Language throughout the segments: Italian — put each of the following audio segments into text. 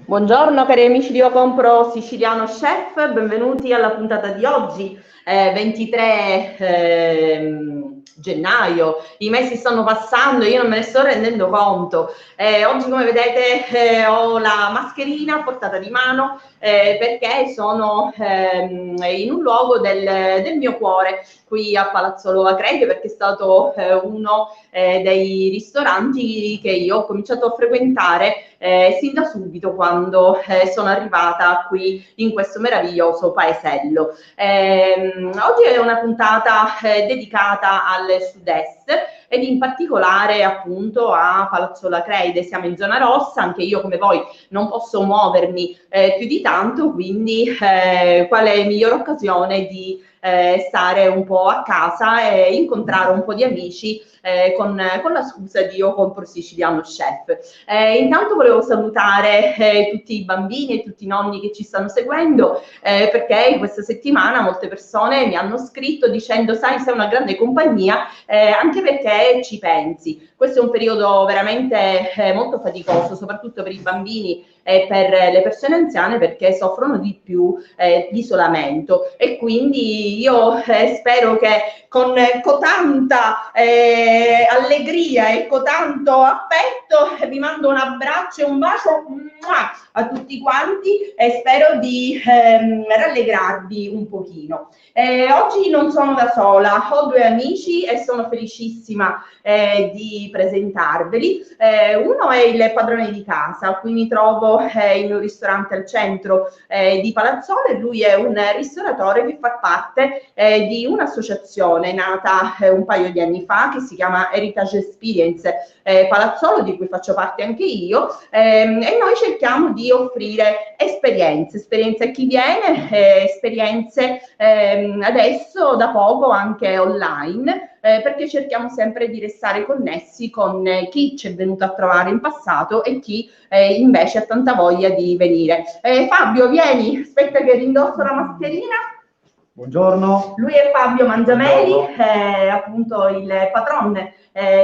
Buongiorno cari amici di Io Compro Siciliano Chef, benvenuti alla puntata di oggi, 23 gennaio. I mesi stanno passando, io non me ne sto rendendo conto. Oggi, come vedete, ho la mascherina a portata di mano perché sono in un luogo del mio cuore, qui a Palazzolo Acreide, perché è stato uno dei ristoranti che io ho cominciato a frequentare sin da subito quando sono arrivata qui in questo meraviglioso paesello. Oggi è una puntata dedicata al sud-est ed in particolare appunto a Palazzolo Acreide. Siamo in zona rossa, anche io come voi non posso muovermi più di tanto, quindi quale migliore occasione di stare un po' a casa e incontrare un po' di amici con la scusa di Io Compro Siciliano Chef. Intanto volevo salutare tutti i bambini e tutti i nonni che ci stanno seguendo, perché in questa settimana molte persone mi hanno scritto dicendo: sai, sei una grande compagnia, anche perché ci pensi. Questo è un periodo veramente molto faticoso, soprattutto per i bambini e per le persone anziane, perché soffrono di più di isolamento, e quindi io spero che con tanta allegria e con tanto affetto vi mando un abbraccio e un bacio a tutti quanti e spero di rallegrarvi un pochino. Oggi non sono da sola, ho due amici e sono felicissima di presentarveli. Uno è il padrone di casa, qui mi trovo in un ristorante al centro di Palazzolo, e lui è un ristoratore che fa parte di un'associazione nata un paio di anni fa che si chiama Heritage Experience Palazzolo, di cui faccio parte anche io, e noi cerchiamo di offrire esperienze a chi viene, esperienze adesso da poco anche online, perché cerchiamo sempre di restare connessi con chi ci è venuto a trovare in passato e chi invece ha tanta voglia di venire. Fabio, vieni, aspetta che rindosso la mascherina. Buongiorno. Lui è Fabio Mangiameli, appunto il patron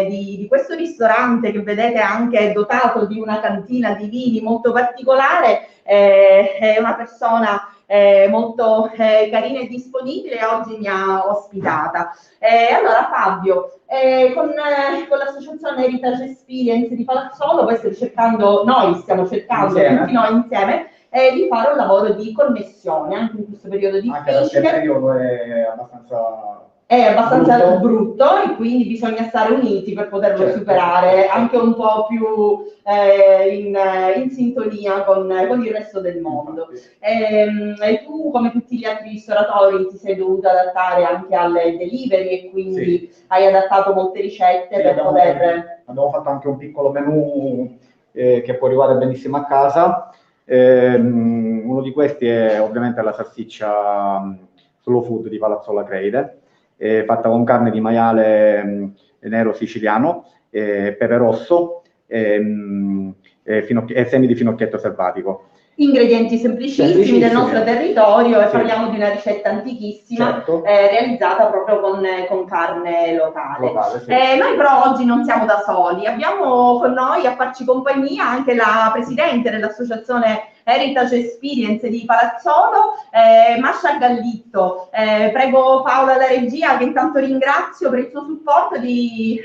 di questo ristorante che vedete anche dotato di una cantina di vini molto particolare. È una persona molto carina e disponibile, oggi mi ha ospitata. Allora Fabio, con l'associazione Heritage Experience di Palazzolo noi stiamo cercando tutti noi insieme di fare un lavoro di connessione anche in questo periodo difficile. Anche perché il periodo è abbastanza brutto e quindi bisogna stare uniti per poterlo superare, anche un po' più in sintonia con il resto del mondo. E tu, come tutti gli altri ristoratori, ti sei dovuto adattare anche al delivery e quindi hai adattato molte ricette per poter... Abbiamo fatto anche un piccolo menù che può arrivare benissimo a casa. Uno di questi è ovviamente la salsiccia Slow Food di Palazzolo Acreide, fatta con carne di maiale nero siciliano, pepe rosso e semi di finocchietto selvatico. Ingredienti semplicissimi del nostro territorio, e parliamo di una ricetta antichissima, realizzata proprio con carne locale. Noi però oggi non siamo da soli, abbiamo con noi a farci compagnia anche la presidente dell'associazione Heritage Experience di Palazzolo, Masha Gallitto. Prego Paola la regia, che intanto ringrazio per il suo supporto, di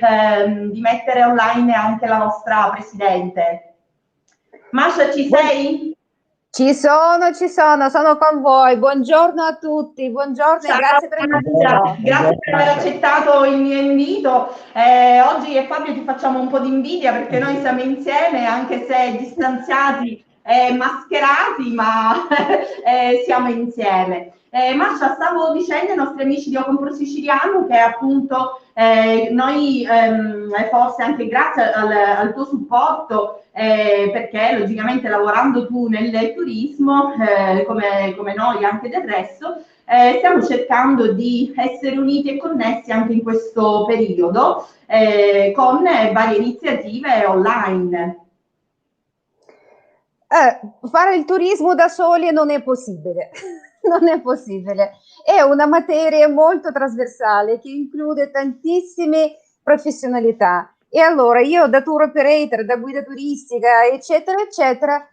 mettere online anche la nostra presidente. Masha, ci sei? Ci sono con voi. Buongiorno a tutti, buongiorno. Ciao, e grazie per grazie per aver accettato il mio invito. Oggi io e Fabio ti facciamo un po' di invidia perché noi siamo insieme, anche se distanziati e mascherati, ma siamo insieme. Masha, stavo dicendo ai nostri amici di Io Compro Siciliano che appunto noi, forse anche grazie al tuo supporto, perché logicamente lavorando tu nel turismo, come noi anche del resto, stiamo cercando di essere uniti e connessi anche in questo periodo con varie iniziative online. Fare il turismo da soli non è possibile. Non è possibile. È una materia molto trasversale che include tantissime professionalità. E allora io, da tour operator, da guida turistica, eccetera, eccetera,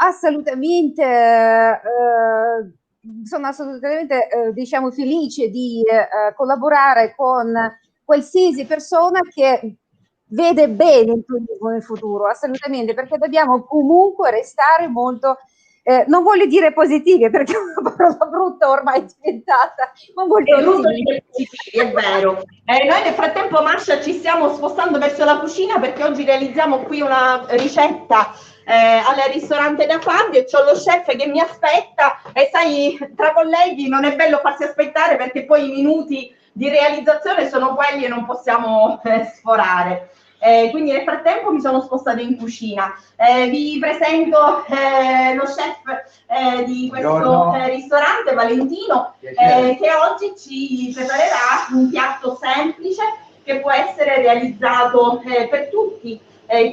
assolutamente, diciamo, felice di collaborare con qualsiasi persona che vede bene il turismo nel futuro, assolutamente, perché dobbiamo comunque restare molto, non voglio dire positivi, perché è una parola brutta ormai diventata, ma molto positivi, è vero. Noi nel frattempo, Masha, ci stiamo spostando verso la cucina perché oggi realizziamo qui una ricetta al ristorante da Fabio e c'ho lo chef che mi aspetta e sai, tra colleghi non è bello farsi aspettare perché poi i minuti di realizzazione sono quelli e non possiamo sforare. Quindi nel frattempo mi sono spostata in cucina. Vi presento lo chef di questo ristorante, Valentino, che oggi ci preparerà un piatto semplice che può essere realizzato per tutti,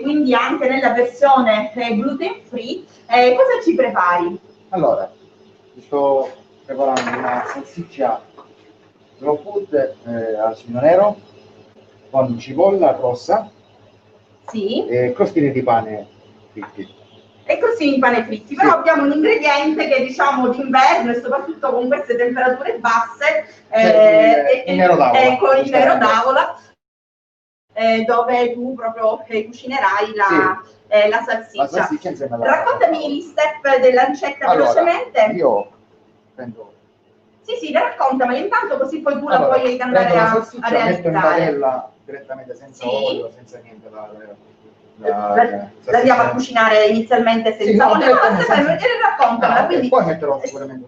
quindi anche nella versione gluten free. Cosa ci prepari? Allora, sto preparando una salsiccia slow food al cino nero con cipolla rossa, sì, e crostini di pane fritti. E crostini di pane fritti, però abbiamo un ingrediente che diciamo d'inverno e soprattutto con queste temperature basse, il nero d'avola, ecco, il nero d'avola, dove tu proprio cucinerai la salsiccia. La salsiccia insieme alla Raccontami gli step della ricetta velocemente. Io prendo... Sì, raccontameli intanto così poi tu la puoi andare a realizzare. Metto in padella direttamente senza olio, senza niente la andiamo a cucinare inizialmente senza olio, raccontamela. Quindi poi metterò sicuramente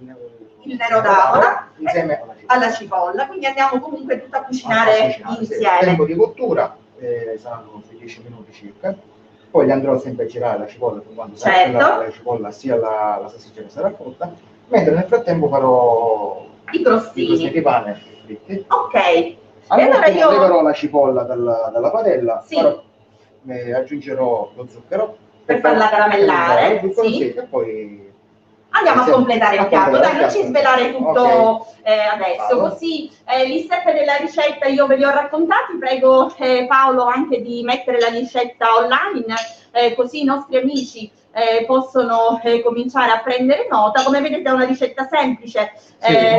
il nero d'avola insieme alla cipolla, quindi andiamo comunque tutta a cucinare insieme. Il tempo di cottura saranno 10 minuti circa, poi li andrò sempre a girare la cipolla quando la cipolla sia la salsiccia che sarà cotta, mentre nel frattempo farò i crostini di pane fritti. Ok. Allora io leverò la cipolla dalla padella, aggiungerò lo zucchero per farla caramellare, e poi andiamo a completare il piatto. Dai, non ci svelare tutto adesso, così gli step della ricetta io ve li ho raccontati. Prego Paolo anche di mettere la ricetta online, così i nostri amici possono cominciare a prendere nota. Come vedete è una ricetta semplice,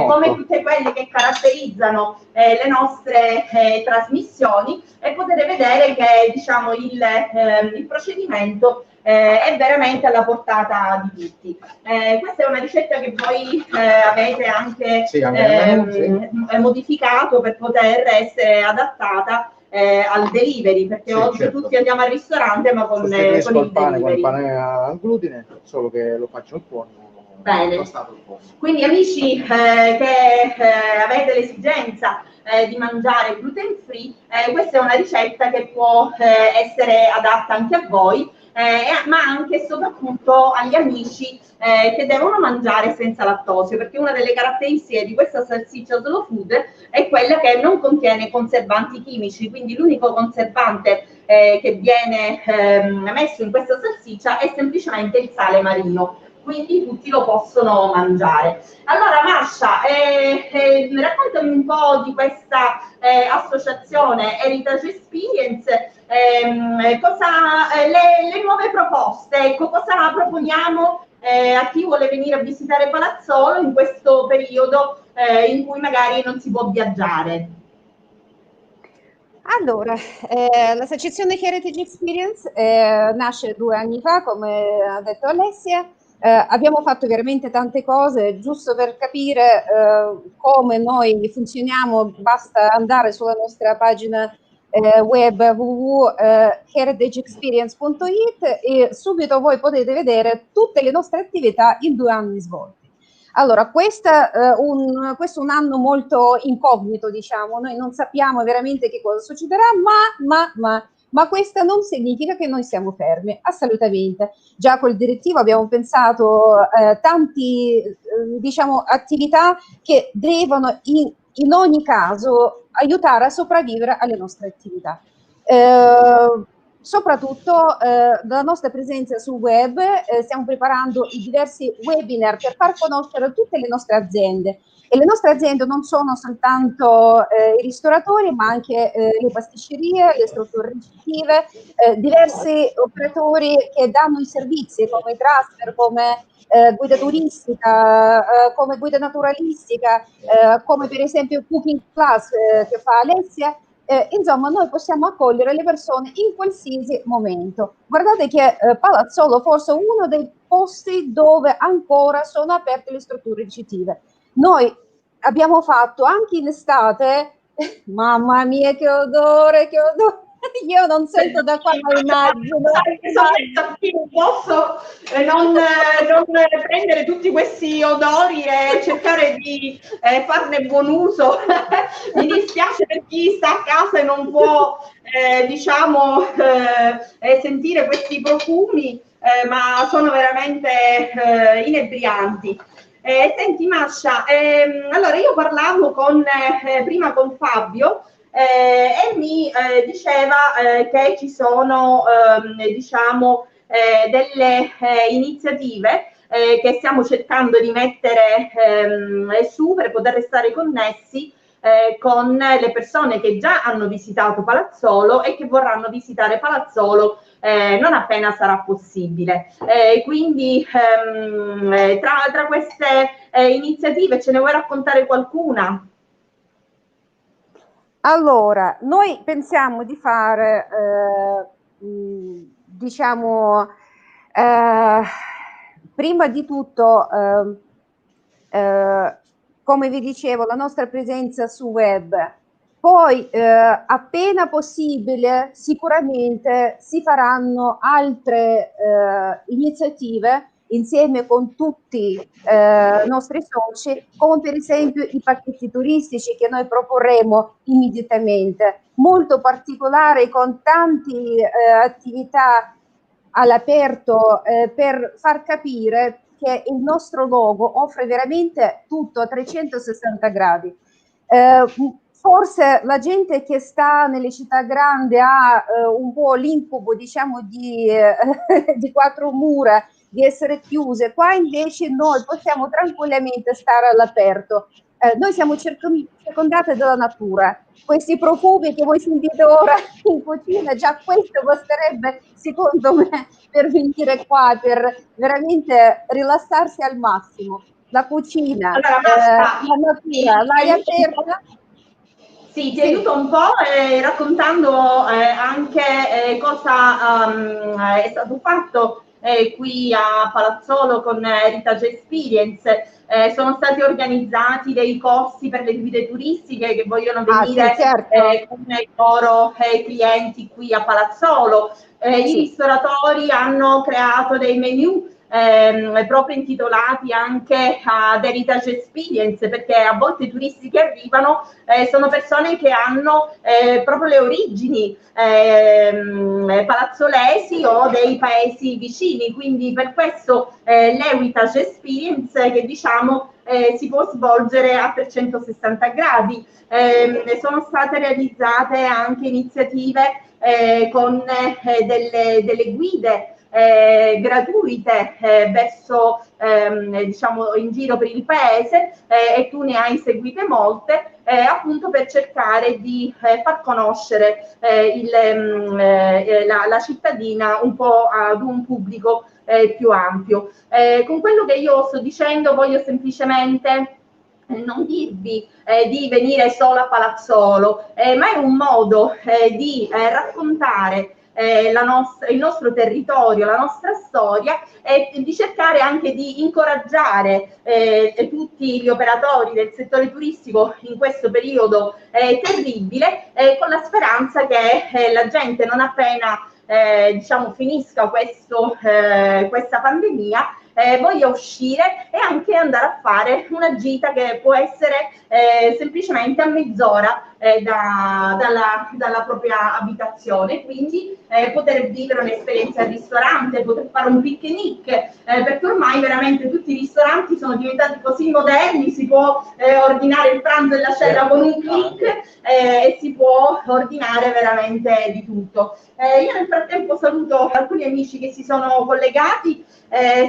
come tutte quelle che caratterizzano le nostre trasmissioni, e potete vedere che diciamo il procedimento è veramente alla portata di tutti. Questa è una ricetta che voi avete anche modificato per poter essere adattata al delivery, perché oggi tutti andiamo al ristorante ma con il delivery. Con il pane al glutine, solo che lo faccio al forno. Bene. Quindi amici che avete l'esigenza di mangiare gluten free, questa è una ricetta che può essere adatta anche a voi, ma anche e soprattutto agli amici che devono mangiare senza lattosio, perché una delle caratteristiche di questa salsiccia slow food è quella che non contiene conservanti chimici, quindi l'unico conservante che viene messo in questa salsiccia è semplicemente il sale marino, quindi tutti lo possono mangiare. Allora Masha, raccontami un po' di questa associazione Heritage Experience, le nuove proposte, ecco, cosa proponiamo a chi vuole venire a visitare Palazzolo in questo periodo in cui magari non si può viaggiare. Allora, l'associazione Heritage Experience nasce 2 anni fa, come ha detto Alessia. Abbiamo fatto veramente tante cose. Giusto per capire come noi funzioniamo, basta andare sulla nostra pagina web www.heritageexperience.it e subito voi potete vedere tutte le nostre attività in 2 anni svolti. Allora, questo è un anno molto incognito, diciamo, noi non sappiamo veramente che cosa succederà, ma questo non significa che noi siamo fermi, assolutamente. Già col direttivo abbiamo pensato tanti, diciamo, attività che devono in ogni caso aiutare a sopravvivere alle nostre attività. soprattutto la nostra presenza sul web, stiamo preparando i diversi webinar per far conoscere tutte le nostre aziende. E le nostre aziende non sono soltanto i ristoratori, ma anche le pasticcerie, le strutture ricettive, diversi operatori che danno i servizi come i transfer, come guida turistica, come guida naturalistica, come per esempio Cooking Class che fa Alessia. Insomma, noi possiamo accogliere le persone in qualsiasi momento. Guardate che Palazzolo forse è uno dei posti dove ancora sono aperte le strutture ricettive. Noi abbiamo fatto anche in estate, mamma mia che odore, io non sento da qua, ma immagino. Non posso non prendere tutti questi odori e cercare di farne buon uso. Mi dispiace per chi sta a casa e non può diciamo sentire questi profumi, ma sono veramente inebrianti. Senti Masha, allora io parlavo prima con Fabio e mi diceva che ci sono diciamo delle iniziative che stiamo cercando di mettere su per poter restare connessi con le persone che già hanno visitato Palazzolo e che vorranno visitare Palazzolo non appena sarà possibile. Quindi tra queste iniziative ce ne vuoi raccontare qualcuna? Allora, noi pensiamo di fare, diciamo, prima di tutto, come vi dicevo, la nostra presenza su web. Poi, appena possibile, sicuramente si faranno altre iniziative insieme con tutti i nostri soci, come per esempio i pacchetti turistici che noi proporremo immediatamente, molto particolari, con tante attività all'aperto per far capire che il nostro logo offre veramente tutto a 360 gradi. Forse la gente che sta nelle città grandi ha un po' l'incubo, diciamo, di quattro mura, di essere chiuse. Qua invece noi possiamo tranquillamente stare all'aperto. Noi siamo circondate dalla natura. Questi profumi che voi sentite ora in cucina, già questo basterebbe, secondo me, per venire qua, per veramente rilassarsi al massimo. La cucina, la natura, l'aria aperta. Sì, ti aiuto un po' raccontando anche cosa è stato fatto qui a Palazzolo con Heritage Experience. Sono stati organizzati dei corsi per le guide turistiche che vogliono venire sì, certo. con i loro clienti qui a Palazzolo. I ristoratori hanno creato dei menu proprio intitolati anche ad Heritage Experience, perché a volte i turisti che arrivano sono persone che hanno proprio le origini palazzolesi o dei paesi vicini, quindi per questo l'Heritage Experience che diciamo si può svolgere a 360 gradi. Sono state realizzate anche iniziative con delle guide gratuite verso diciamo in giro per il paese e tu ne hai seguite molte appunto per cercare di far conoscere la cittadina un po' ad un pubblico più ampio. Con quello che io sto dicendo voglio semplicemente non dirvi di venire solo a Palazzolo, ma è un modo di raccontare il nostro territorio, la nostra storia e di cercare anche di incoraggiare tutti gli operatori del settore turistico in questo periodo terribile, con la speranza che la gente non appena diciamo finisca questa pandemia voglia uscire e anche andare a fare una gita che può essere semplicemente a mezz'ora dalla propria abitazione, quindi poter vivere un'esperienza al ristorante, poter fare un picnic, perché ormai veramente tutti i ristoranti sono diventati così moderni, si può ordinare il pranzo e la cena con un clic e si può ordinare veramente di tutto. Io nel frattempo saluto alcuni amici che si sono collegati,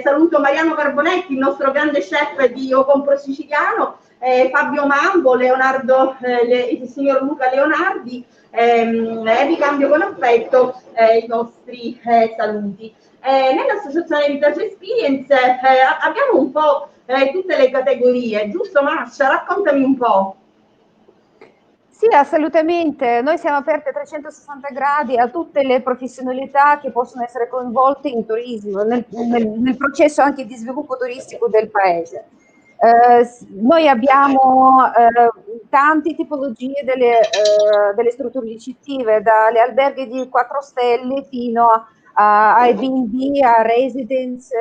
saluto Mariano Carbonetti, il nostro grande chef di O Compro Siciliano, Fabio Mambo, Leonardo, il signor Luca Leonardi, e vi cambio con affetto i nostri saluti. Nell'associazione Heritage Experience abbiamo un po' tutte le categorie, giusto Mascia? Raccontami un po'. Sì, assolutamente. Noi siamo aperti a 360 gradi a tutte le professionalità che possono essere coinvolte in turismo, nel processo anche di sviluppo turistico del paese. Noi abbiamo tante tipologie delle strutture ricettive, dalle alberghi di 4 stelle fino ai B&B, a residence,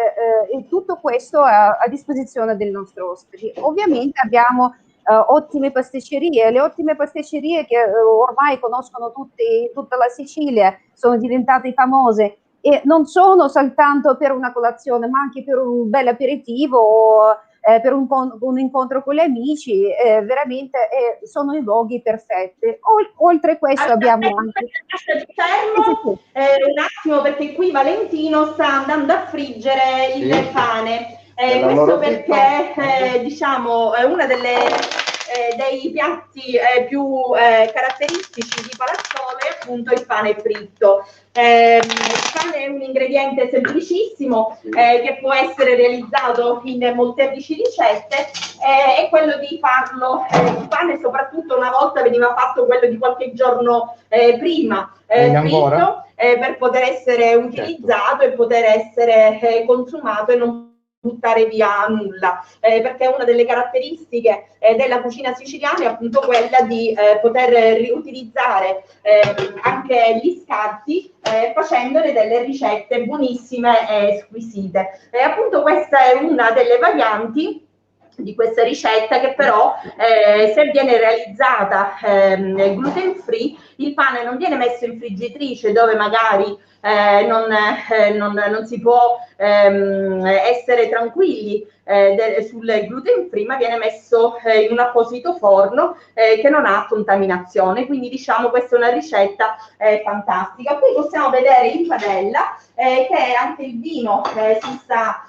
e tutto questo a disposizione del nostro ospite. Ovviamente abbiamo ottime pasticcerie, le ottime pasticcerie che ormai conoscono tutta la Sicilia, sono diventate famose e non sono soltanto per una colazione, ma anche per un bel aperitivo o per un incontro con gli amici, veramente sono i luoghi perfetti. Oltre a questo abbiamo anche... Fermo un attimo, perché qui Valentino sta andando a friggere il pane. Questo perché diciamo è una dei piatti più caratteristici di Palazzolo è appunto il pane fritto. Il pane è un ingrediente semplicissimo che può essere realizzato in molteplici ricette, e quello di farlo, il pane soprattutto una volta veniva fatto quello di qualche giorno prima, fritto, per poter essere utilizzato e poter essere consumato e non buttare via nulla, perché una delle caratteristiche della cucina siciliana è appunto quella di poter riutilizzare anche gli scarti, facendone delle ricette buonissime e squisite. Appunto questa è una delle varianti di questa ricetta, che però se viene realizzata gluten free, il pane non viene messo in friggitrice dove magari non si può essere tranquilli sul gluten free, ma viene messo in un apposito forno che non ha contaminazione. Quindi diciamo questa è una ricetta fantastica. Qui possiamo vedere in padella che anche il vino si sta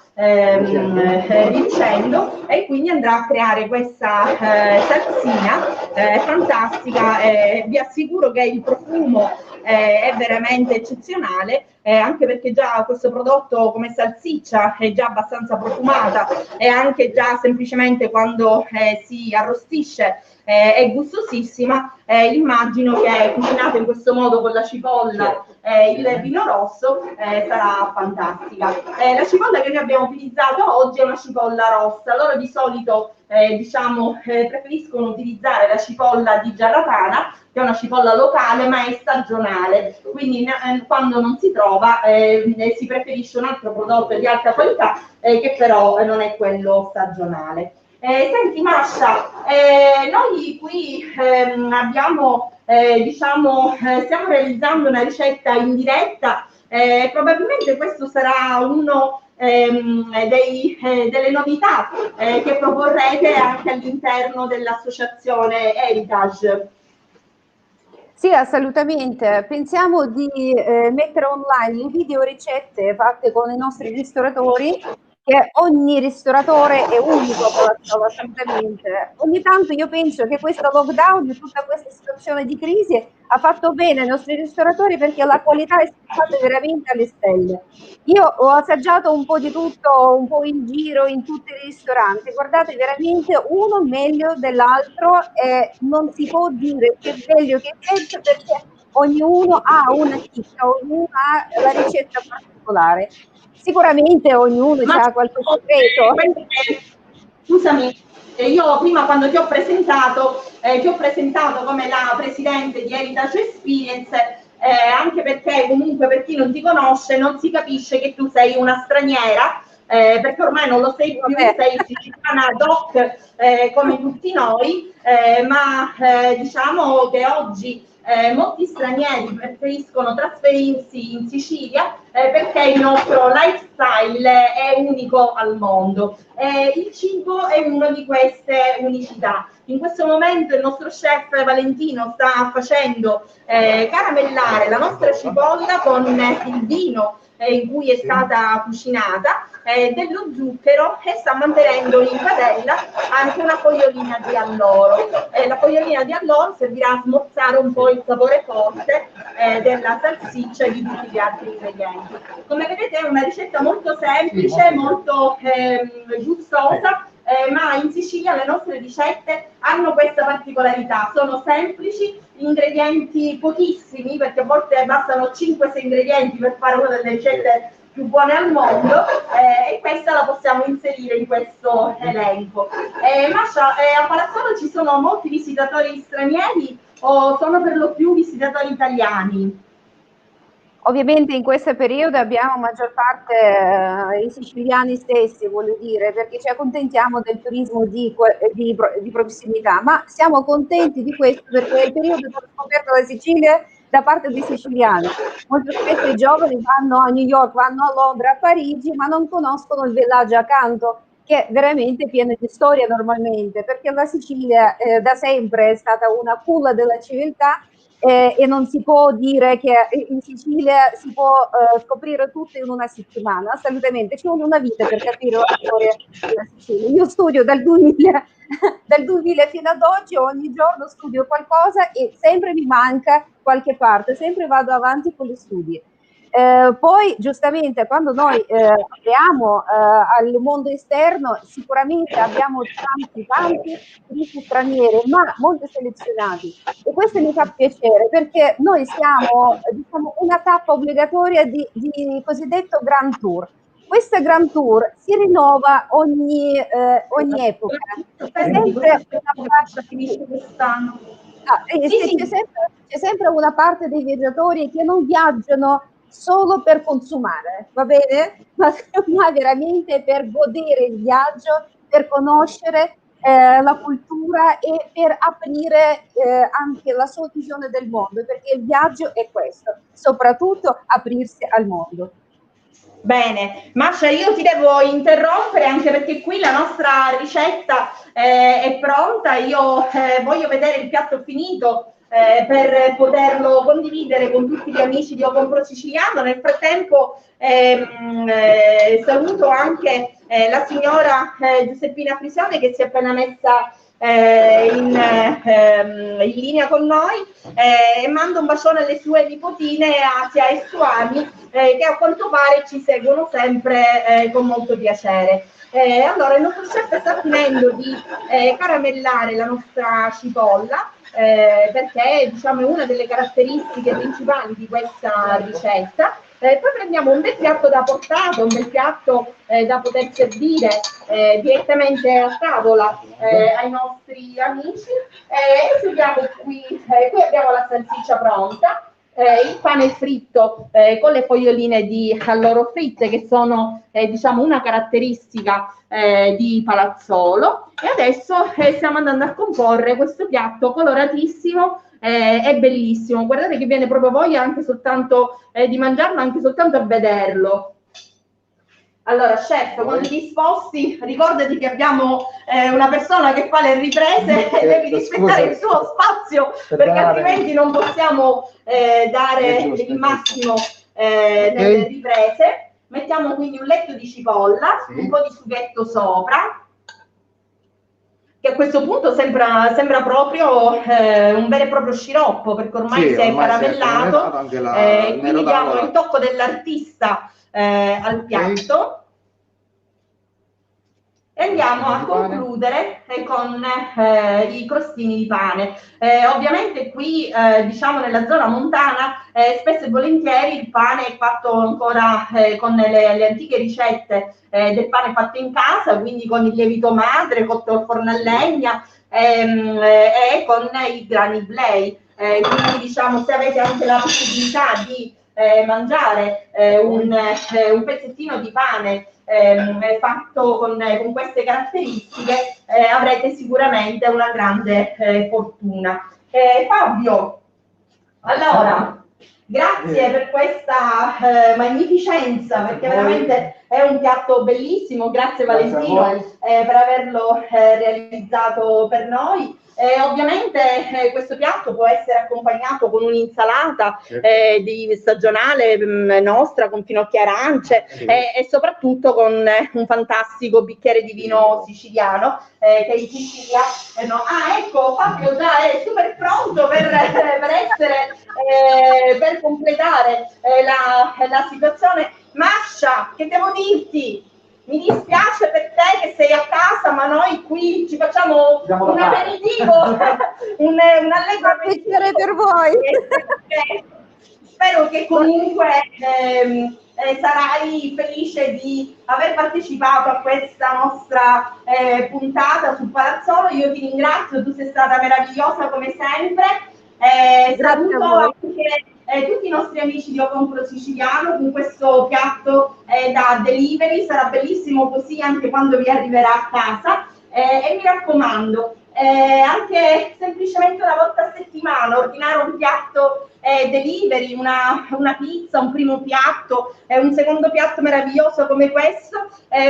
riducendo, e quindi andrà a creare questa salsina fantastica. Vi assicuro che il profumo è veramente eccezionale, anche perché già questo prodotto come salsiccia è già abbastanza profumata, e anche già semplicemente quando si arrostisce è gustosissima. Immagino che cucinato in questo modo con la cipolla il vino rosso sarà fantastica. La cipolla che noi abbiamo utilizzato oggi è una cipolla rossa. Loro di solito preferiscono utilizzare la cipolla di Giarratana, che è una cipolla locale ma è stagionale, quindi quando non si trova si preferisce un altro prodotto di alta qualità che però non è quello stagionale. Senti Mascia, noi qui stiamo realizzando una ricetta in diretta, probabilmente questo sarà uno delle novità che proporrete anche all'interno dell'associazione Heritage. Sì, assolutamente. Pensiamo di mettere online le video ricette fatte con i nostri ristoratori, che ogni ristoratore è unico, assolutamente. Ogni tanto io penso che questo lockdown, tutta questa situazione di crisi, ha fatto bene ai nostri ristoratori, perché la qualità è stata veramente alle stelle. Io ho assaggiato un po' di tutto, un po' in giro in tutti i ristoranti. Guardate, veramente uno meglio dell'altro, e non si può dire che è meglio che è peggio, perché ognuno ha una chicca, ognuno ha la ricetta particolare. Sicuramente ognuno ha qualche segreto. Scusami, io prima quando ti ho presentato come la presidente di Heritage Experience, anche perché comunque per chi non ti conosce non si capisce che tu sei una straniera perché ormai non lo sei più, sei siciliana doc come tutti noi, ma diciamo che oggi molti stranieri preferiscono trasferirsi in Sicilia perché il nostro lifestyle è unico al mondo. Il cibo è una di queste unicità. In questo momento il nostro chef Valentino sta facendo caramellare la nostra cipolla con il vino in cui è stata cucinata, dello zucchero, e sta mantenendo in padella anche una fogliolina di alloro. La fogliolina di alloro servirà a smorzare un po' il sapore forte della salsiccia e di tutti gli altri ingredienti. Come vedete è una ricetta molto semplice, molto gustosa, ma in Sicilia le nostre ricette hanno questa particolarità, sono semplici, ingredienti pochissimi, perché a volte bastano 5-6 ingredienti per fare una delle ricette più buone al mondo, e questa la possiamo inserire in questo elenco. Masha, a Palazzolo ci sono molti visitatori stranieri o sono per lo più visitatori italiani? Ovviamente in questo periodo abbiamo maggior parte i siciliani stessi, voglio dire, perché ci accontentiamo del turismo di prossimità, ma siamo contenti di questo perché è il periodo della scoperta della Sicilia da parte dei siciliani. Molto spesso i giovani vanno a New York, vanno a Londra, a Parigi, ma non conoscono il villaggio accanto, che è veramente pieno di storia normalmente, perché la Sicilia da sempre è stata una culla della civiltà. E non si può dire che in Sicilia si può scoprire tutto in una settimana, assolutamente, ci vuole una vita per capire la storia della Sicilia. Io studio dal 2000 fino ad oggi, ogni giorno studio qualcosa e sempre mi manca qualche parte, sempre vado avanti con gli studi. Poi giustamente quando noi apriamo al mondo esterno sicuramente abbiamo tanti turisti stranieri, ma molto selezionati, e questo mi fa piacere perché noi siamo diciamo una tappa obbligatoria di cosiddetto Grand Tour. Questa Grand Tour si rinnova ogni epoca. C'è sempre una parte dei viaggiatori che non viaggiano solo per consumare, va bene? Ma veramente per godere il viaggio, per conoscere la cultura e per aprire anche la sua visione del mondo, perché il viaggio è questo, soprattutto aprirsi al mondo. Bene, Masha, io ti devo interrompere anche perché qui la nostra ricetta è pronta, io voglio vedere il piatto finito per poterlo condividere con tutti gli amici di O Compro Siciliano. Nel frattempo saluto anche la signora Giuseppina Frisione che si è appena messa in linea con noi, e mando un bacione alle sue nipotine Asia e Suani che a quanto pare ci seguono sempre con molto piacere. Allora, il nostro chef sta finendo di caramellare la nostra cipolla, perché diciamo è una delle caratteristiche principali di questa ricetta. Poi prendiamo un bel piatto da portato, un bel piatto da poter servire direttamente a tavola ai nostri amici, e serviamo qui abbiamo la salsiccia pronta, il pane fritto con le foglioline di alloro fritte che sono diciamo una caratteristica di Palazzolo, e adesso stiamo andando a comporre questo piatto coloratissimo e bellissimo. Guardate che viene proprio voglia anche soltanto di mangiarlo, anche soltanto a vederlo. Allora, chef, quando ti sposti, ricordati che abbiamo una persona che fa le riprese e devi rispettare il suo spazio, perché altrimenti non possiamo dare il massimo nelle riprese. Mettiamo quindi un letto di cipolla, un po' di sughetto sopra, che a questo punto sembra proprio un vero e proprio sciroppo, perché ormai si è caramellato, quindi diamo il tocco dell'artista al piatto. E andiamo a concludere con i crostini di pane. Ovviamente qui, diciamo nella zona montana, spesso e volentieri il pane è fatto ancora con le antiche ricette del pane fatto in casa, quindi con il lievito madre, cotto al forno a legna e con i grani blei. Quindi diciamo, se avete anche la possibilità di mangiare un pezzettino di pane fatto con queste caratteristiche, avrete sicuramente una grande fortuna. Fabio, allora, grazie per questa magnificenza, perché veramente è un piatto bellissimo. Grazie Valentino per averlo realizzato per noi. Ovviamente questo piatto può essere accompagnato con un'insalata di stagionale nostra con finocchi e arance, e soprattutto con un fantastico bicchiere di vino siciliano che in Sicilia ecco, Fabio già è super pronto per essere per completare la situazione. Mascia, che devo dirti? Mi dispiace per te che sei a casa, ma noi qui ci facciamo un aperitivo, un allegro aperitivo per voi. Spero che comunque sarai felice di aver partecipato a questa nostra puntata su Palazzolo. Io ti ringrazio, tu sei stata meravigliosa come sempre. Saluto anche tutti i nostri amici di Io Compro Siciliano con questo piatto da delivery. Sarà bellissimo così anche quando vi arriverà a casa, e mi raccomando, anche semplicemente una volta a settimana ordinare un piatto delivery, una pizza, un primo piatto, un secondo piatto meraviglioso come questo,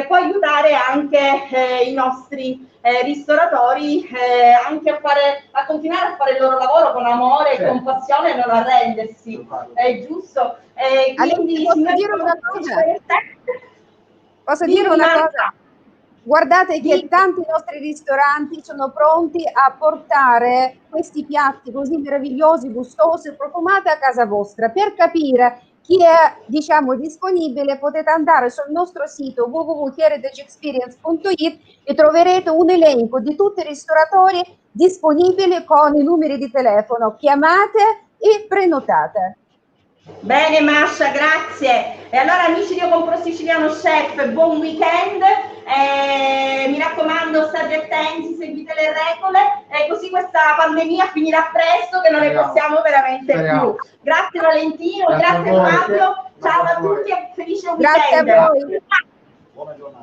può aiutare anche i nostri ristoratori anche a continuare a fare il loro lavoro con amore e con passione e non arrendersi, è giusto? Quindi posso dire una cosa? Posso dire una cosa? Guardate che tanti nostri ristoranti sono pronti a portare questi piatti così meravigliosi, gustosi e profumati a casa vostra. Per capire chi è, diciamo, disponibile, potete andare sul nostro sito www.heritageexperience.it e troverete un elenco di tutti i ristoratori disponibili con i numeri di telefono. Chiamate e prenotate. Bene Mascia, grazie. E allora amici di Io Compro Siciliano Chef, buon weekend. Mi raccomando, state attenti, seguite le regole, così questa pandemia finirà presto, che non ne possiamo veramente più. Grazie Valentino, grazie Fabio, ciao a tutti e felice weekend. Grazie a voi. Buona giornata.